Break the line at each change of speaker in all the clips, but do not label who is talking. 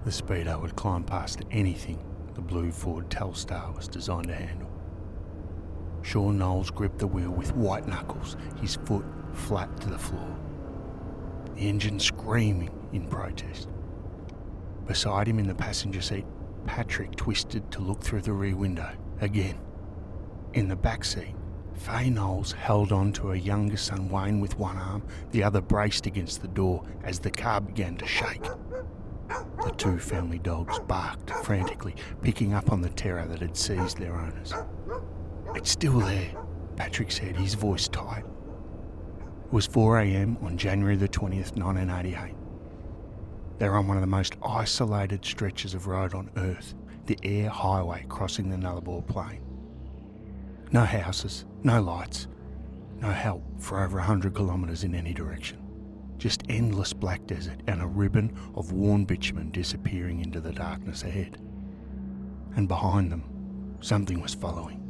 The Speedo would climb past anything the blue Ford Telstar was designed to handle. Sean Knowles gripped the wheel with white knuckles, his foot flat to the floor. The engine screaming in protest. Beside him in the passenger seat, Patrick twisted to look through the rear window again. In the back seat, Faye Knowles held on to her younger son Wayne with one arm, the other braced against the door as the car began to shake. The two family dogs barked frantically, picking up on the terror that had seized their owners. "It's still there," Patrick said, his voice tight. It was 4 a.m. on January the 20th, 1988. They were on one of the most isolated stretches of road on Earth, the air highway crossing the Nullarbor Plain. No houses, no lights, no help for over 100 kilometres in any direction. Just endless black desert and a ribbon of worn bitumen disappearing into the darkness ahead. And behind them, something was following.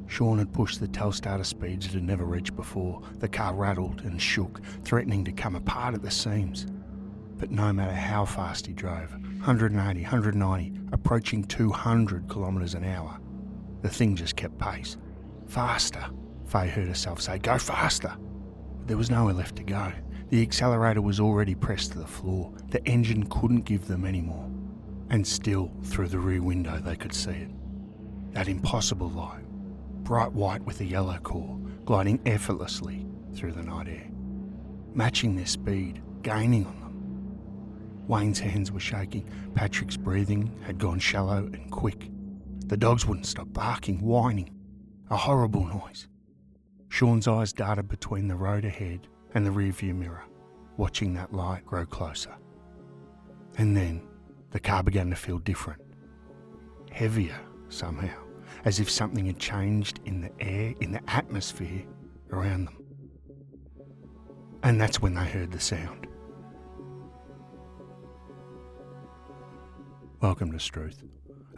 Sean had pushed the Telstar to speeds it had never reached before. The car rattled and shook, threatening to come apart at the seams. But no matter how fast he drove, 180, 190, approaching 200 kilometres an hour, the thing just kept pace. "Faster," Faye heard herself say, "Go faster." There was nowhere left to go. The accelerator was already pressed to the floor. The engine couldn't give them any more. And still, through the rear window, they could see it. That impossible light, bright white with a yellow core, gliding effortlessly through the night air. Matching their speed, gaining on them. Wayne's hands were shaking. Patrick's breathing had gone shallow and quick. The dogs wouldn't stop barking, whining. A horrible noise. Sean's eyes darted between the road ahead and the rearview mirror, watching that light grow closer. And then the car began to feel different. Heavier somehow, as if something had changed in the air, in the atmosphere around them. And that's when they heard the sound. Welcome to Struth,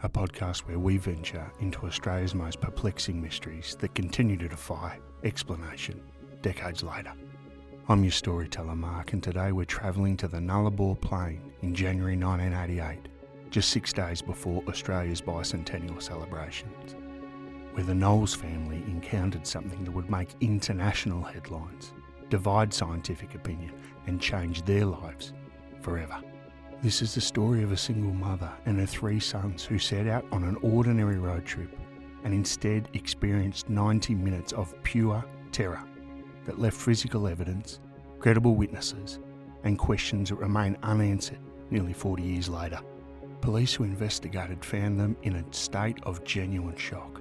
a podcast where we venture into Australia's most perplexing mysteries that continue to defy explanation decades later. I'm your storyteller, Mark, and today we're travelling to the Nullarbor Plain in January 1988, just 6 days before Australia's Bicentennial celebrations, where the Knowles family encountered something that would make international headlines, divide scientific opinion, and change their lives forever. This is the story of a single mother and her 3 sons who set out on an ordinary road trip and instead experienced 90 minutes of pure terror that left physical evidence, credible witnesses, and questions that remain unanswered nearly 40 years later. Police who investigated found them in a state of genuine shock.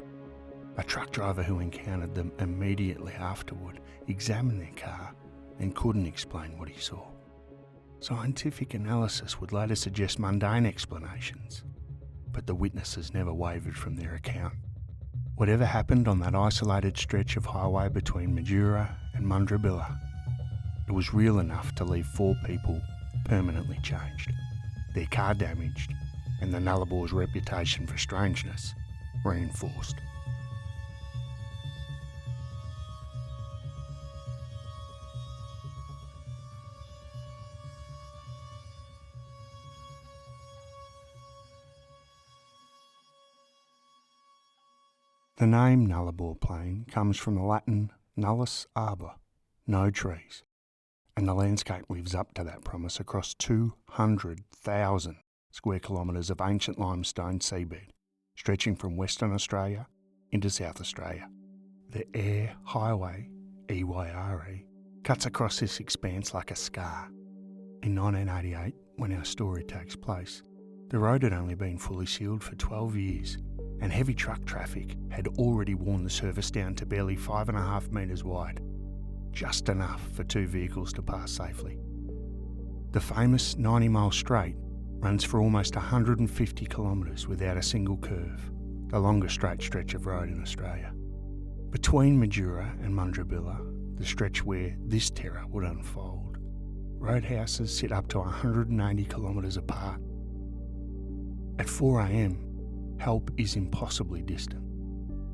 A truck driver who encountered them immediately afterward examined their car and couldn't explain what he saw. Scientific analysis would later suggest mundane explanations, but the witnesses never wavered from their account. Whatever happened on that isolated stretch of highway between Majura and Mundrabilla, it was real enough to leave 4 people permanently changed, their car damaged, and the Nullabor's reputation for strangeness reinforced. The name Nullarbor Plain comes from the Latin nullus arbor, no trees, and the landscape lives up to that promise across 200,000 square kilometres of ancient limestone seabed, stretching from Western Australia into South Australia. The Air Highway, EYRE, cuts across this expanse like a scar. In 1988, when our story takes place, the road had only been fully sealed for 12 years, and heavy truck traffic had already worn the surface down to barely 5.5 metres wide, just enough for 2 vehicles to pass safely. The famous 90-mile straight runs for almost 150 kilometres without a single curve, the longest straight stretch of road in Australia. Between Majura and Mundrabilla, the stretch where this terror would unfold, roadhouses sit up to 180 kilometres apart. At 4 a.m, help is impossibly distant.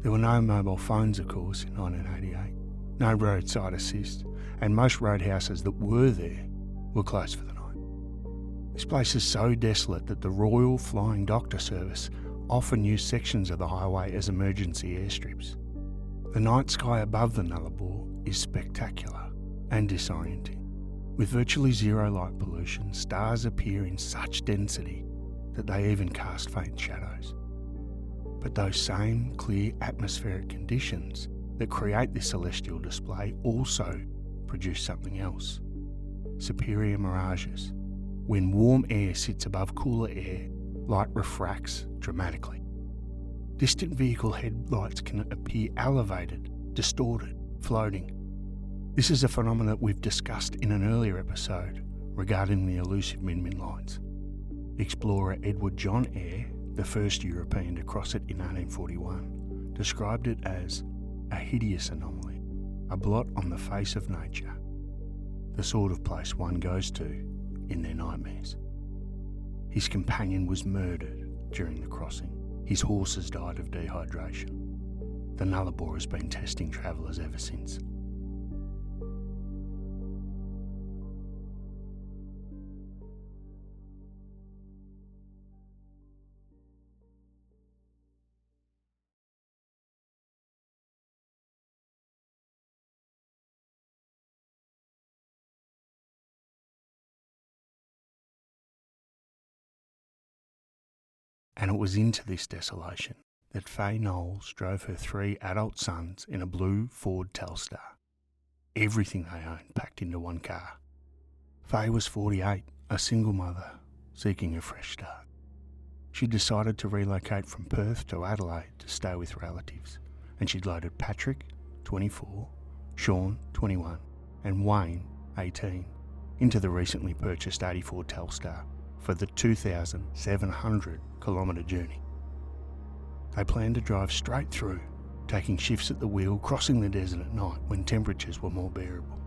There were no mobile phones, of course, in 1988, no roadside assist, and most roadhouses that were there were closed for the night. This place is so desolate that the Royal Flying Doctor Service often use sections of the highway as emergency airstrips. The night sky above the Nullarbor is spectacular and disorienting. With virtually zero light pollution, stars appear in such density that they even cast faint shadows. But those same clear atmospheric conditions that create this celestial display also produce something else: superior mirages. When warm air sits above cooler air, light refracts dramatically. Distant vehicle headlights can appear elevated, distorted, floating. This is a phenomenon that we've discussed in an earlier episode regarding the elusive Min lights. Explorer Edward John Eyre, the first European to cross it in 1841, described it as a hideous anomaly, a blot on the face of nature, the sort of place one goes to in their nightmares. His companion was murdered during the crossing. His horses died of dehydration. The Nullarbor has been testing travellers ever since. And it was into this desolation that Faye Knowles drove her 3 adult sons in a blue Ford Telstar. Everything they owned packed into one car. Faye was 48, a single mother, seeking a fresh start. She decided to relocate from Perth to Adelaide to stay with relatives, and she'd loaded Patrick, 24, Sean, 21, and Wayne, 18, into the recently purchased 84 Telstar for the 2,700 kilometre journey. They planned to drive straight through, taking shifts at the wheel, crossing the desert at night when temperatures were more bearable.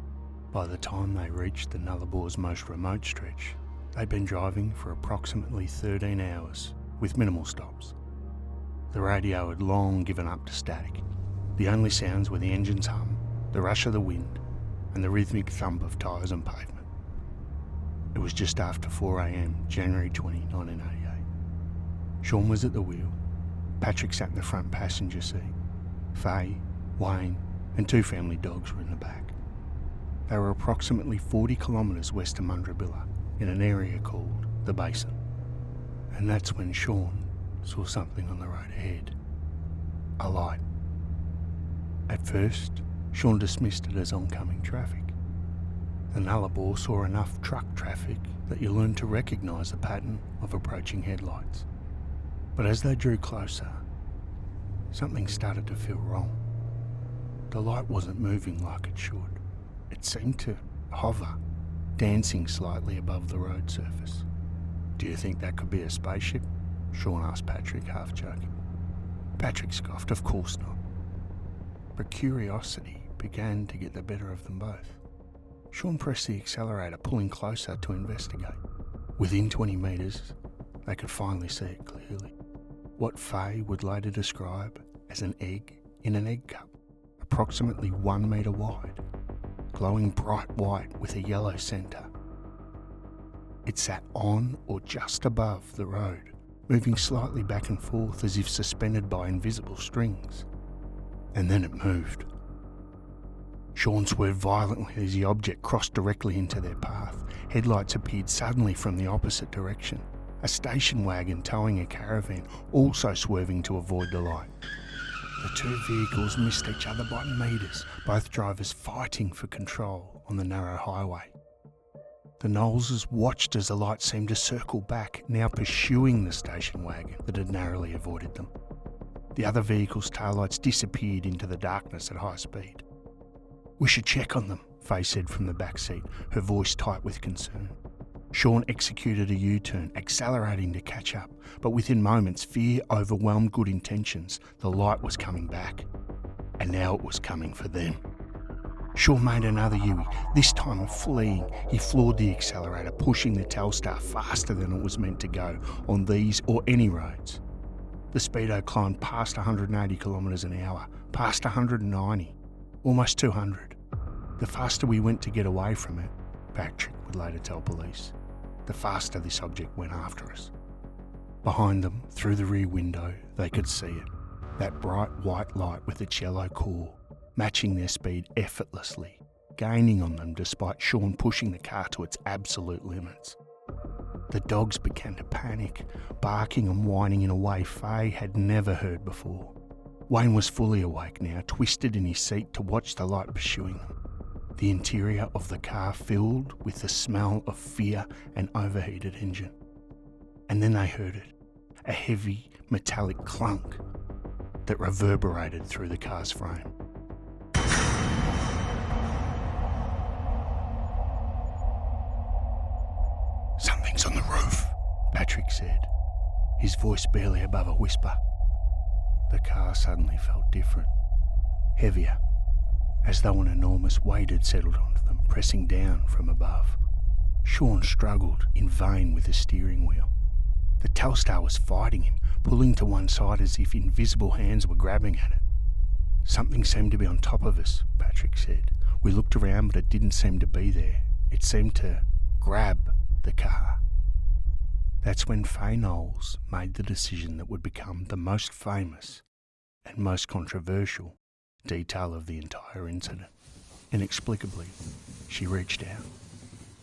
By the time they reached the Nullabor's most remote stretch, they'd been driving for approximately 13 hours with minimal stops. The radio had long given up to static. The only sounds were the engine's hum, the rush of the wind, and the rhythmic thump of tyres on pavement. It was just after 4 a.m, January 20, 1988. Sean was at the wheel. Patrick sat in the front passenger seat. Faye, Wayne, and 2 family dogs were in the back. They were approximately 40 kilometres west of Mundrabilla, in an area called the Basin. And that's when Sean saw something on the road ahead. A light. At first, Sean dismissed it as oncoming traffic. The Nullarbor saw enough truck traffic that you learned to recognise the pattern of approaching headlights. But as they drew closer, something started to feel wrong. The light wasn't moving like it should. It seemed to hover, dancing slightly above the road surface. "Do you think that could be a spaceship?" Sean asked Patrick, half joking. Patrick scoffed, "Of course not." But curiosity began to get the better of them both. Sean pressed the accelerator, pulling closer to investigate. Within 20 metres, they could finally see it clearly. What Faye would later describe as an egg in an egg cup, approximately 1 metre wide, glowing bright white with a yellow centre. It sat on or just above the road, moving slightly back and forth as if suspended by invisible strings. And then it moved. Sean swerved violently as the object crossed directly into their path. Headlights appeared suddenly from the opposite direction. A station wagon towing a caravan also swerving to avoid the light. The 2 vehicles missed each other by metres, both drivers fighting for control on the narrow highway. The Knowleses watched as the light seemed to circle back, now pursuing the station wagon that had narrowly avoided them. The other vehicle's taillights disappeared into the darkness at high speed. "We should check on them," Faye said from the back seat, her voice tight with concern. Sean executed a U-turn, accelerating to catch up, but within moments, fear overwhelmed good intentions. The light was coming back, and now it was coming for them. Sean made another U-turn, this time fleeing. He floored the accelerator, pushing the Telstar faster than it was meant to go on these or any roads. The speedo climbed past 180 kilometres an hour, past 190, almost 200. The faster we went to get away from it, Patrick would later tell police, the faster this object went after us. Behind them, through the rear window, they could see it, that bright white light with its yellow core, matching their speed effortlessly, gaining on them despite Sean pushing the car to its absolute limits. The dogs began to panic, barking and whining in a way Faye had never heard before. Wayne was fully awake now, twisted in his seat to watch the light pursuing them. The interior of the car filled with the smell of fear and overheated engine. And then they heard it, a heavy metallic clunk that reverberated through the car's frame. "Something's on the roof," Patrick said, his voice barely above a whisper. The car suddenly felt different, heavier, as though an enormous weight had settled onto them, pressing down from above. Sean struggled in vain with the steering wheel. The Telstar was fighting him, pulling to one side as if invisible hands were grabbing at it. "Something seemed to be on top of us," Patrick said. "We looked around, but it didn't seem to be there. It seemed to grab the car." That's when Faye Knowles made the decision that would become the most famous and most controversial detail of the entire incident. Inexplicably, she reached out,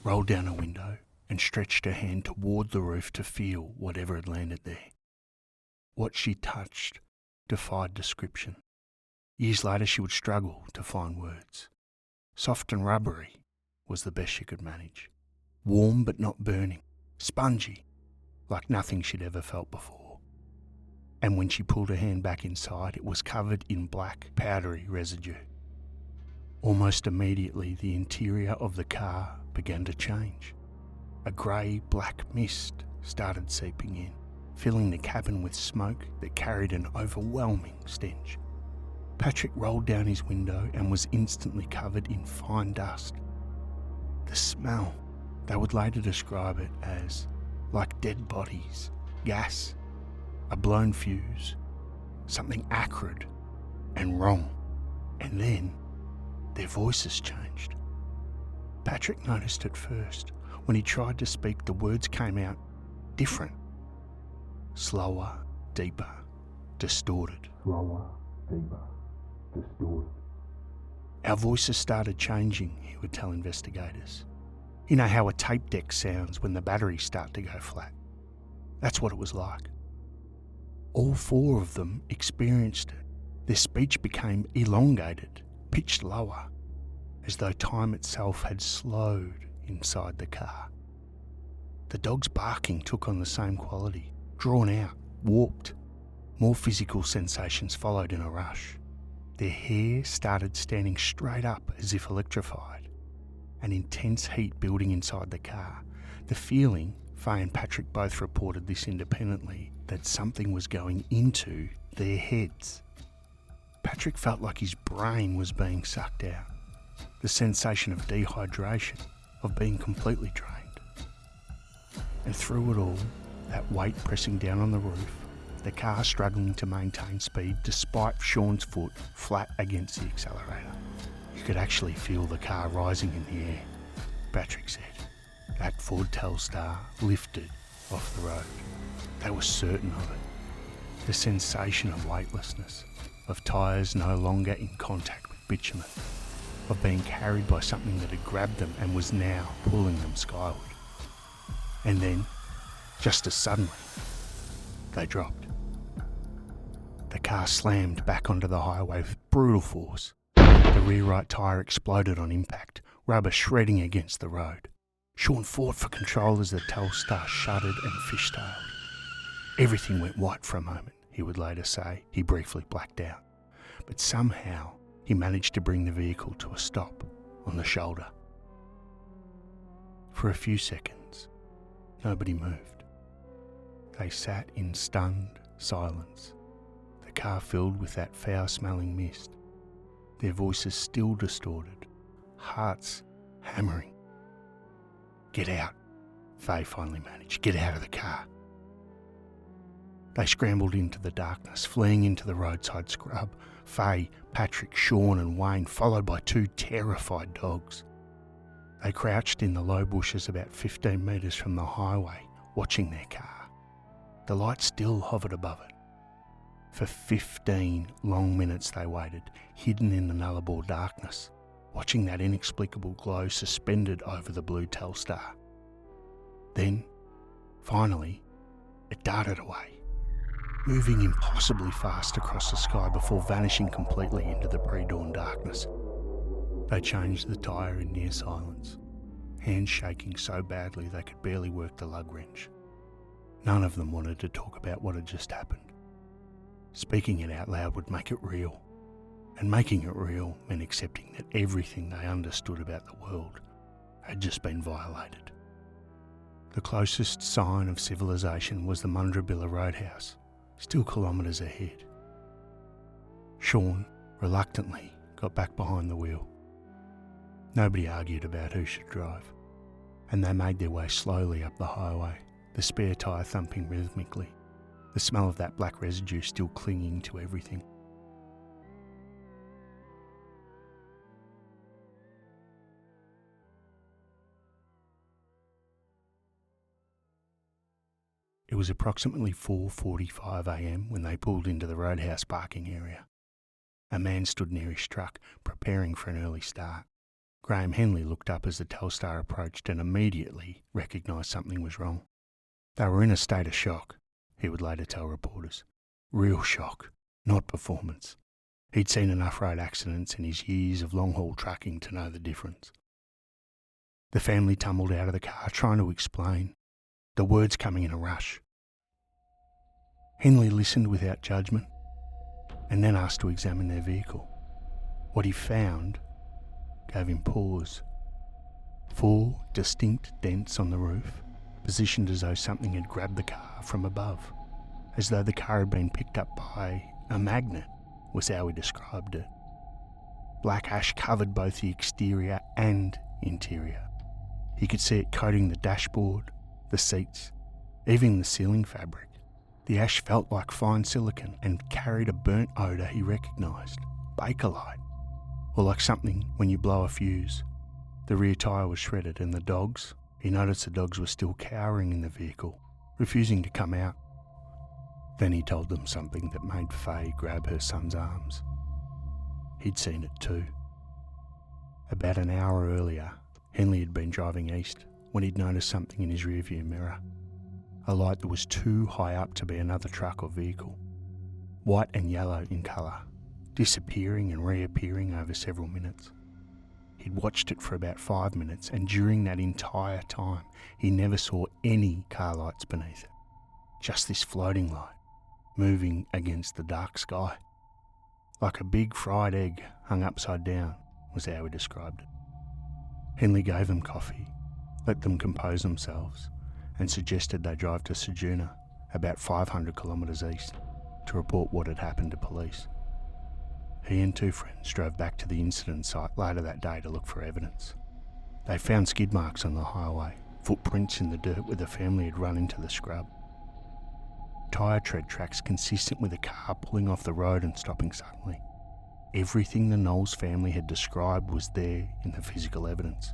rolled down a window, and stretched her hand toward the roof to feel whatever had landed there. What she touched defied description. Years later, she would struggle to find words. Soft and rubbery was the best she could manage. Warm but not burning, spongy, like nothing she'd ever felt before. And when she pulled her hand back inside, it was covered in black, powdery residue. Almost immediately, the interior of the car began to change. A grey-black mist started seeping in, filling the cabin with smoke that carried an overwhelming stench. Patrick rolled down his window and was instantly covered in fine dust. The smell, they would later describe it as like dead bodies, gas, a blown fuse, something acrid and wrong. And then their voices changed. Patrick noticed it first. When he tried to speak, the words came out different. Slower, deeper, distorted. Slower, deeper, distorted. "Our voices started changing," he would tell investigators. "You know how a tape deck sounds when the batteries start to go flat? That's what it was like." All four of them experienced it. Their speech became elongated, pitched lower, as though time itself had slowed inside the car. The dog's barking took on the same quality, drawn out, warped. More physical sensations followed in a rush. Their hair started standing straight up as if electrified. An intense heat building inside the car. The feeling, Faye and Patrick both reported this independently, that something was going into their heads. Patrick felt like his brain was being sucked out. The sensation of dehydration, of being completely drained. And through it all, that weight pressing down on the roof, the car struggling to maintain speed despite Sean's foot flat against the accelerator. You could actually feel the car rising in the air, Patrick said. That Ford Telstar lifted off the road. They were certain of it. The sensation of weightlessness, of tyres no longer in contact with bitumen, of being carried by something that had grabbed them and was now pulling them skyward. And then, just as suddenly, they dropped. The car slammed back onto the highway with brutal force. The rear right tyre exploded on impact, rubber shredding against the road. Sean fought for control as the Telstar shuddered and fishtailed. Everything went white for a moment, he would later say. He briefly blacked out. But somehow, he managed to bring the vehicle to a stop on the shoulder. For a few seconds, nobody moved. They sat in stunned silence, the car filled with that foul-smelling mist, their voices still distorted, hearts hammering. "Get out," Faye finally managed. "Get out of the car." They scrambled into the darkness, fleeing into the roadside scrub. Faye, Patrick, Sean and Wayne, followed by two terrified dogs. They crouched in the low bushes about 15 metres from the highway, watching their car. The light still hovered above it. For 15 long minutes they waited, hidden in the Nullarbor darkness, watching that inexplicable glow suspended over the blue Telstar. Then, finally, it darted away, moving impossibly fast across the sky before vanishing completely into the pre-dawn darkness. They changed the tyre in near silence, hands shaking so badly they could barely work the lug wrench. None of them wanted to talk about what had just happened. Speaking it out loud would make it real, and making it real meant accepting that everything they understood about the world had just been violated. The closest sign of civilization was the Mundrabilla Roadhouse, still kilometres ahead. Sean, reluctantly, got back behind the wheel. Nobody argued about who should drive, and they made their way slowly up the highway, the spare tyre thumping rhythmically, the smell of that black residue still clinging to everything. It was approximately 4:45 a.m. when they pulled into the roadhouse parking area. A man stood near his truck, preparing for an early start. Graham Henley looked up as the Telstar approached and immediately recognised something was wrong. They were in a state of shock, he would later tell reporters. Real shock, not performance. He'd seen enough road accidents in his years of long-haul trucking to know the difference. The family tumbled out of the car trying to explain, the words coming in a rush. Henley listened without judgment and then asked to examine their vehicle. What he found gave him pause. 4 distinct dents on the roof, positioned as though something had grabbed the car from above, as though the car had been picked up by a magnet, was how he described it. Black ash covered both the exterior and interior. He could see it coating the dashboard, the seats, even the ceiling fabric. The ash felt like fine silicon and carried a burnt odour he recognised, Bakelite, or like something when you blow a fuse. The rear tyre was shredded and he noticed the dogs were still cowering in the vehicle, refusing to come out. Then he told them something that made Faye grab her son's arms. He'd seen it too. About an hour earlier, Henley had been driving east when he'd noticed something in his rearview mirror. A light that was too high up to be another truck or vehicle. White and yellow in colour, disappearing and reappearing over several minutes. He'd watched it for about 5 minutes, and during that entire time, he never saw any car lights beneath it. Just this floating light, moving against the dark sky. Like a big fried egg hung upside down, was how he described it. Henley gave them coffee, let them compose themselves, and suggested they drive to Ceduna, about 500 kilometres east, to report what had happened to police. He and 2 friends drove back to the incident site later that day to look for evidence. They found skid marks on the highway, footprints in the dirt where the family had run into the scrub. Tyre tread tracks consistent with a car pulling off the road and stopping suddenly. Everything the Knowles family had described was there in the physical evidence.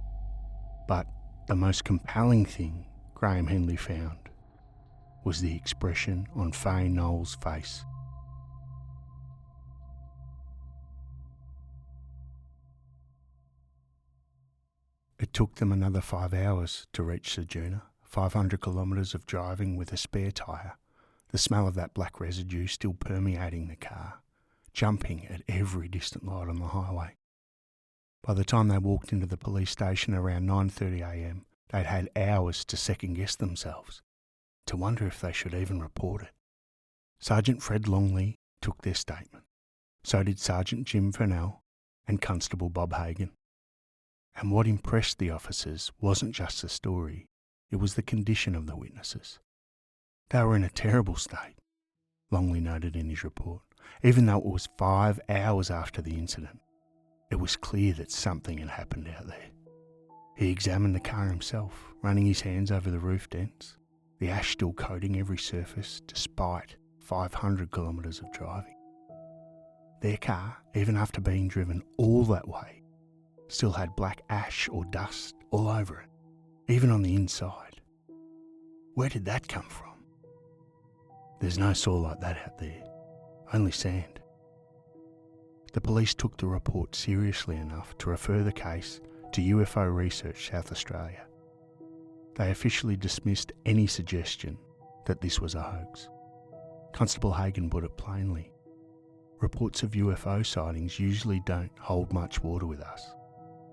But the most compelling thing Graham Henley found was the expression on Faye Knowles' face. It took them another 5 hours to reach Ceduna, 500 kilometres of driving with a spare tyre, the smell of that black residue still permeating the car, jumping at every distant light on the highway. By the time they walked into the police station around 9:30 a.m, they'd had hours to second-guess themselves, to wonder if they should even report it. Sergeant Fred Longley took their statement. So did Sergeant Jim Fennell and Constable Bob Hagan. And what impressed the officers wasn't just the story, it was the condition of the witnesses. They were in a terrible state, Longley noted in his report. Even though it was 5 hours after the incident, it was clear that something had happened out there. He examined the car himself, running his hands over the roof dents, the ash still coating every surface despite 500 kilometres of driving. Their car, even after being driven all that way, still had black ash or dust all over it, even on the inside. Where did that come from? There's no soil like that out there, only sand. The police took the report seriously enough to refer the case to UFO Research South Australia. They officially dismissed any suggestion that this was a hoax. Constable Hagan put it plainly. Reports of UFO sightings usually don't hold much water with us,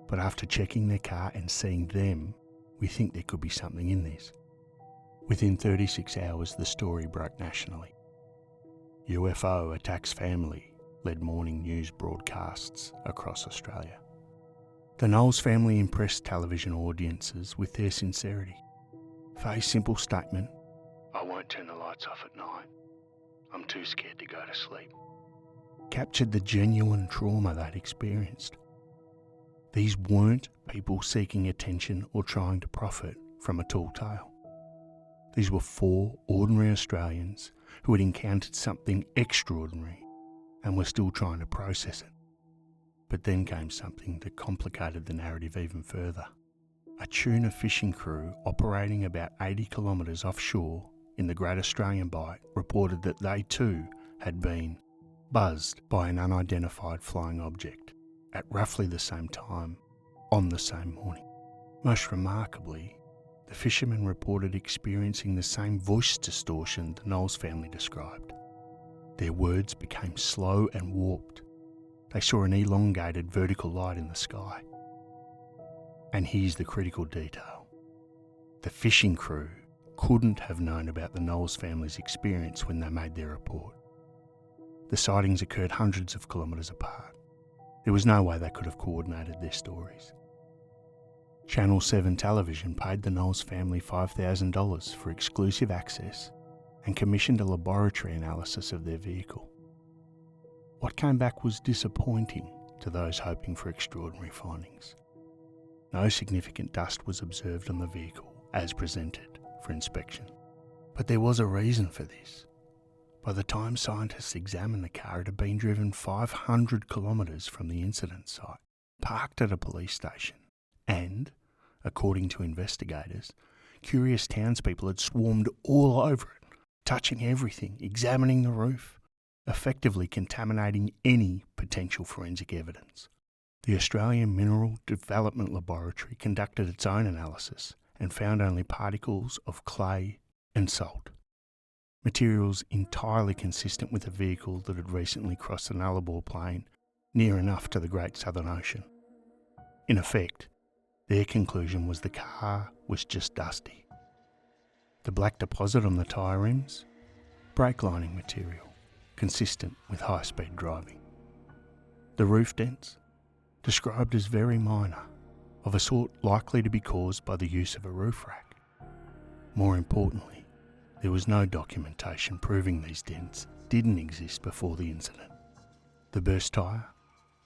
but after checking their car and seeing them, we think there could be something in this. Within 36 hours, the story broke nationally. UFO attacks family led morning news broadcasts across Australia. The Knowles family impressed television audiences with their sincerity. Faye's simple statement, "I won't turn the lights off at night. I'm too scared to go to sleep," captured the genuine trauma they'd experienced. These weren't people seeking attention or trying to profit from a tall tale. These were 4 ordinary Australians who had encountered something extraordinary and were still trying to process it. But then came something that complicated the narrative even further. A tuna fishing crew operating about 80 kilometres offshore in the Great Australian Bight reported that they too had been buzzed by an unidentified flying object at roughly the same time on the same morning. Most remarkably, the fishermen reported experiencing the same voice distortion the Knowles family described. Their words became slow and warped. They saw an elongated vertical light in the sky. And here's the critical detail. The fishing crew couldn't have known about the Knowles family's experience when they made their report. The sightings occurred hundreds of kilometres apart. There was no way they could have coordinated their stories. Channel 7 television paid the Knowles family $5,000 for exclusive access and commissioned a laboratory analysis of their vehicle. What came back was disappointing to those hoping for extraordinary findings. No significant dust was observed on the vehicle as presented for inspection. But there was a reason for this. By the time scientists examined the car, it had been driven 500 kilometres from the incident site, parked at a police station, and, according to investigators, curious townspeople had swarmed all over it, touching everything, examining the roof, effectively contaminating any potential forensic evidence. The Australian Mineral Development Laboratory conducted its own analysis and found only particles of clay and salt, materials entirely consistent with a vehicle that had recently crossed the Nullarbor Plain near enough to the Great Southern Ocean. In effect, their conclusion was the car was just dusty. The black deposit on the tyre rims? Brake lining material, consistent with high-speed driving. The roof dents? Described as very minor, of a sort likely to be caused by the use of a roof rack. More importantly, there was no documentation proving these dents didn't exist before the incident. The burst tyre?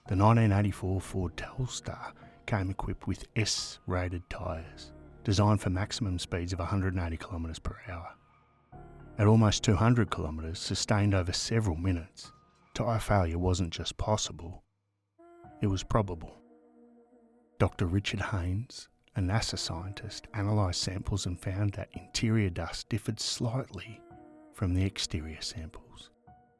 The 1984 Ford Telstar came equipped with S-rated tyres, designed for maximum speeds of 180 kilometres per hour. At almost 200 kilometres, sustained over several minutes, tyre failure wasn't just possible, it was probable. Dr. Richard Haynes, a NASA scientist, analysed samples and found that interior dust differed slightly from the exterior samples.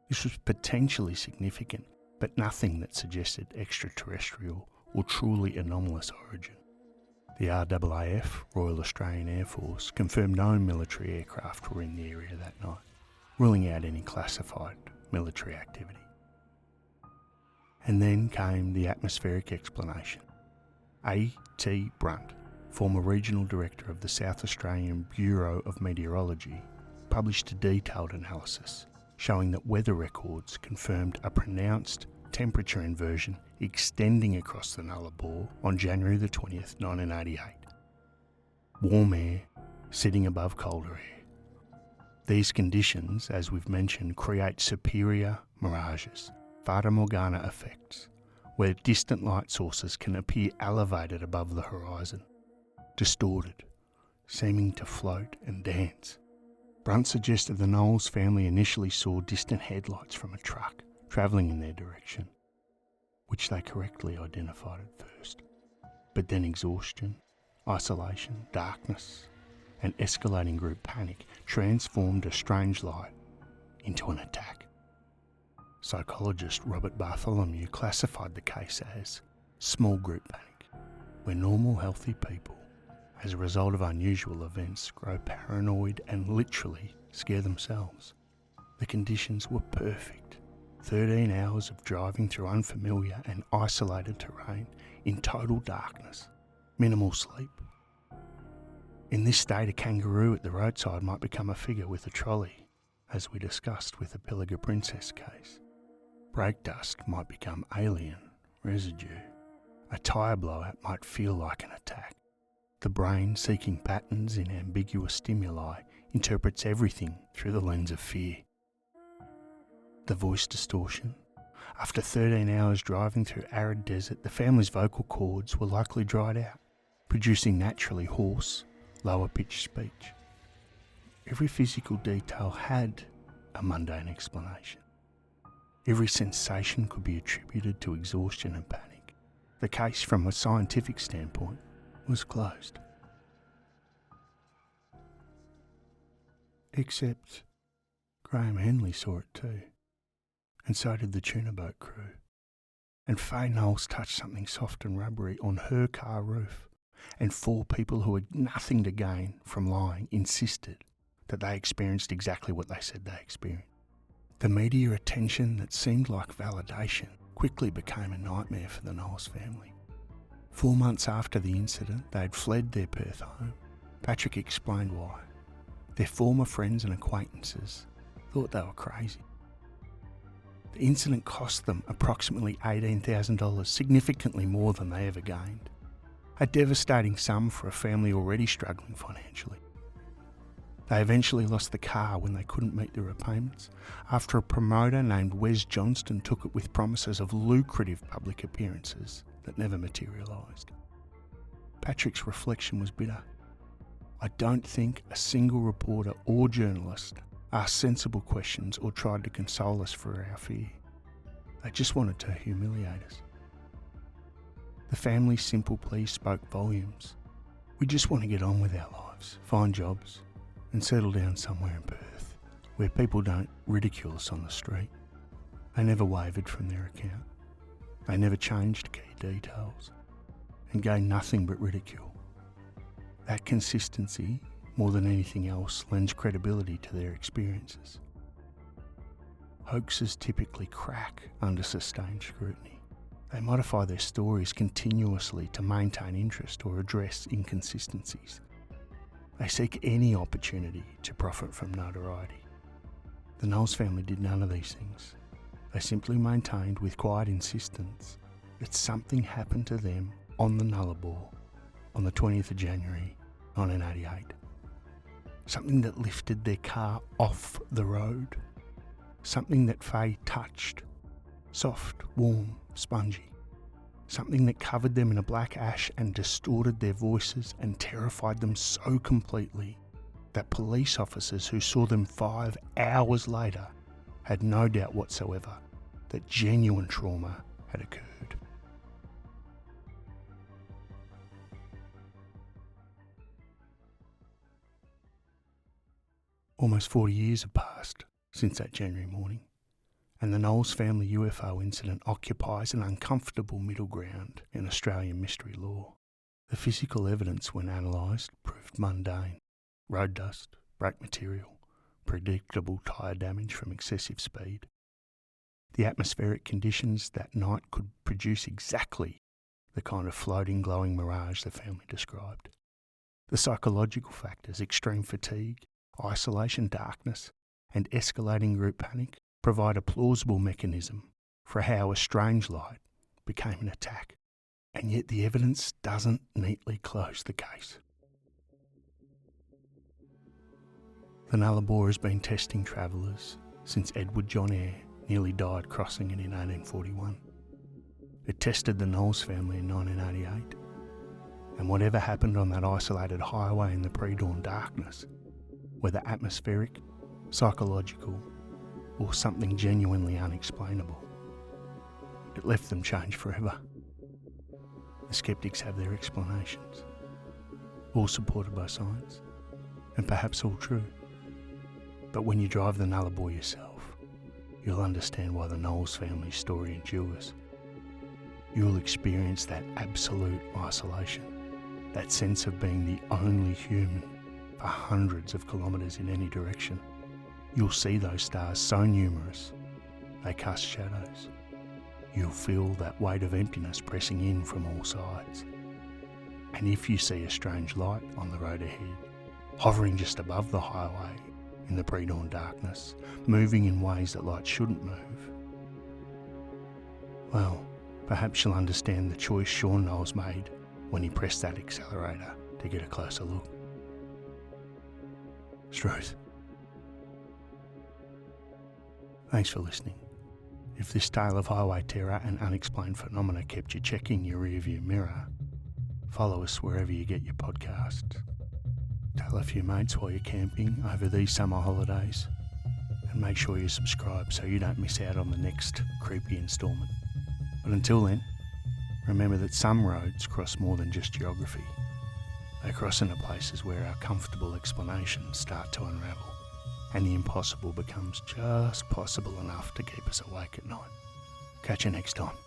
This was potentially significant, but nothing that suggested extraterrestrial or truly anomalous origin. The RAAF, Royal Australian Air Force, confirmed no military aircraft were in the area that night, ruling out any classified military activity. And then came the atmospheric explanation. A.T. Brunt, former Regional Director of the South Australian Bureau of Meteorology, published a detailed analysis showing that weather records confirmed a pronounced temperature inversion extending across the Nullarbor on January the 20th, 1988. Warm air sitting above colder air. These conditions, as we've mentioned, create superior mirages, Fata Morgana effects, where distant light sources can appear elevated above the horizon, distorted, seeming to float and dance. Brunt suggested the Knowles family initially saw distant headlights from a truck travelling in their direction, which they correctly identified at first. But then exhaustion, isolation, darkness, and escalating group panic transformed a strange light into an attack. Psychologist Robert Bartholomew classified the case as small group panic, where normal healthy people, as a result of unusual events, grow paranoid and literally scare themselves. The conditions were perfect. 13 hours of driving through unfamiliar and isolated terrain in total darkness, minimal sleep. In this state, a kangaroo at the roadside might become a figure with a trolley, as we discussed with the Pilliga Princess case. Brake dust might become alien residue. A tyre blowout might feel like an attack. The brain, seeking patterns in ambiguous stimuli, interprets everything through the lens of fear. The voice distortion. After 13 hours driving through arid desert, the family's vocal cords were likely dried out, producing naturally hoarse, lower-pitched speech. Every physical detail had a mundane explanation. Every sensation could be attributed to exhaustion and panic. The case, from a scientific standpoint, was closed. Except Graham Henley saw it too, and so did the tuna boat crew. And Faye Knowles touched something soft and rubbery on her car roof, and 4 people who had nothing to gain from lying insisted that they experienced exactly what they said they experienced. The media attention that seemed like validation quickly became a nightmare for the Knowles family. 4 months after the incident, they had fled their Perth home. Patrick explained why. Their former friends and acquaintances thought they were crazy. The incident cost them approximately $18,000, significantly more than they ever gained. A devastating sum for a family already struggling financially. They eventually lost the car when they couldn't meet the repayments, after a promoter named Wes Johnston took it with promises of lucrative public appearances that never materialised. Patrick's reflection was bitter. I don't think a single reporter or journalist asked sensible questions or tried to console us for our fear. They just wanted to humiliate us. The family's simple plea spoke volumes. We just want to get on with our lives, find jobs, and settle down somewhere in Perth, where people don't ridicule us on the street. They never wavered from their account. They never changed key details, and gained nothing but ridicule. That consistency, more than anything else, lends credibility to their experiences. Hoaxes typically crack under sustained scrutiny. They modify their stories continuously to maintain interest or address inconsistencies. They seek any opportunity to profit from notoriety. The Knowles family did none of these things. They simply maintained with quiet insistence that something happened to them on the Nullarbor on the 20th of January 1988. Something that lifted their car off the road. Something that Faye touched. Soft, warm, spongy. Something that covered them in a black ash and distorted their voices and terrified them so completely that police officers who saw them 5 hours later had no doubt whatsoever that genuine trauma had occurred. Almost 40 years have passed since that January morning, and the Knowles family UFO incident occupies an uncomfortable middle ground in Australian mystery law. The physical evidence, when analysed, proved mundane. Road dust, brake material, predictable tyre damage from excessive speed. The atmospheric conditions that night could produce exactly the kind of floating, glowing mirage the family described. The psychological factors, extreme fatigue, isolation, darkness, and escalating group panic, provide a plausible mechanism for how a strange light became an attack. And yet the evidence doesn't neatly close the case. The Nullarbor has been testing travellers since Edward John Eyre nearly died crossing it in 1841. It tested the Knowles family in 1988. And whatever happened on that isolated highway in the pre-dawn darkness, whether atmospheric, psychological, or something genuinely unexplainable, it left them changed forever. The skeptics have their explanations. all supported by science, and perhaps all true. But when you drive the Nullarbor yourself, you'll understand why the Knowles family story endures. You'll experience that absolute isolation, that sense of being the only human for hundreds of kilometres in any direction. You'll see those stars so numerous, they cast shadows. You'll feel that weight of emptiness pressing in from all sides. And if you see a strange light on the road ahead, hovering just above the highway in the pre-dawn darkness, moving in ways that light shouldn't move, well, perhaps you'll understand the choice Sean Knowles made when he pressed that accelerator to get a closer look. It's truth. Thanks for listening. If this tale of highway terror and unexplained phenomena kept you checking your rearview mirror, follow us wherever you get your podcasts. Tell a few mates while you're camping over these summer holidays, and make sure you subscribe so you don't miss out on the next creepy instalment. But until then, remember that some roads cross more than just geography. They cross into places where our comfortable explanations start to unravel, and the impossible becomes just possible enough to keep us awake at night. Catch you next time.